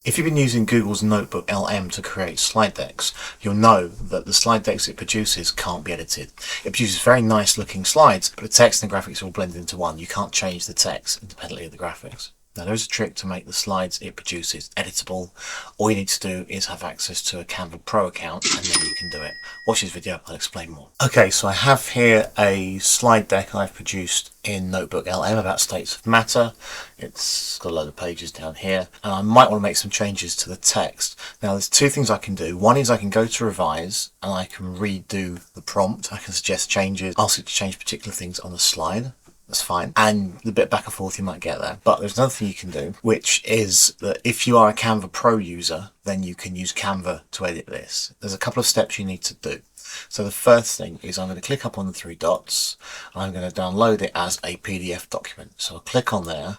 If you've been using Google's notebooklm to create slide decks, you'll know that the slide decks it produces can't be edited. It produces very nice looking slides, but the text and the graphics all blend into one. You can't change the text independently of the graphics. Now there is a trick to make the slides it produces editable. All you need to do is have access to a Canva Pro account and then you can do it. Watch this video, I'll explain more. Okay, so I have here a slide deck I've produced in notebooklm about states of matter. It's got a load of pages down here and I might want to make some changes to the text. Now there's two things I can do. One is I can go to revise and I can redo the prompt. I can suggest changes, ask it to change particular things on the slide. That's fine. And the bit back and forth you might get there. But there's another thing you can do, which is that if you are a Canva Pro user, then you can use Canva to edit this. There's a couple of steps you need to do. So the first thing is I'm going to click up on the three dots. And I'm going to download it as a PDF document. So I'll click on there.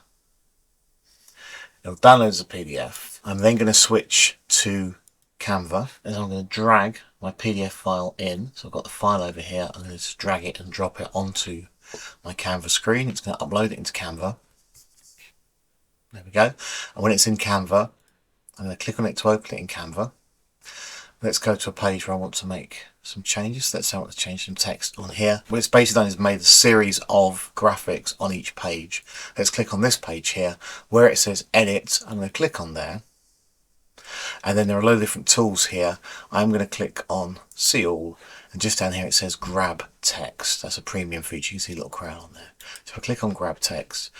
It'll download as a PDF. I'm then going to switch to Canva and I'm going to drag my PDF file in. So I've got the file over here. I'm going to just drag it and drop it onto my Canva screen. It's going to upload it into Canva. There we go. And when it's in Canva, I'm going to click on it to open it in Canva. Let's go to a page where I want to make some changes. Let's say I want to change some text on here. What it's basically done is made a series of graphics on each page. Let's click on this page here where it says edit. I'm going to click on there. And then there are a load of different tools here. I'm going to click on see all, and just down here it says grab text. That's a premium feature. You can see a little crown on there. So if I click on grab text,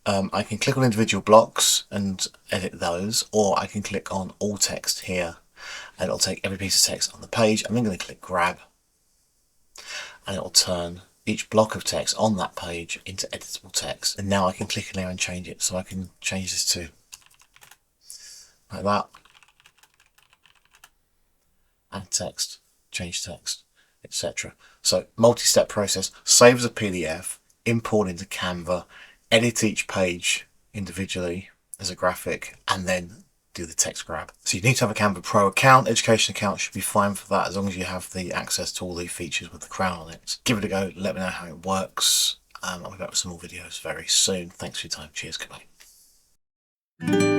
I can click on individual blocks and edit those, or I can click on all text here and it'll take every piece of text on the page. I'm then going to click grab and it'll turn each block of text on that page into editable text. And now I can click in there and change it. So I can change this to like that. Add text, change text, etc. So multi-step process, save as a PDF, import into Canva, edit each page individually as a graphic, and then do the text grab. So you need to have a Canva Pro account. Education account should be fine for that as long as you have the access to all the features with the crown on it. Give it a go, let me know how it works. I'll be back with some more videos very soon. Thanks for your time. Cheers, goodbye.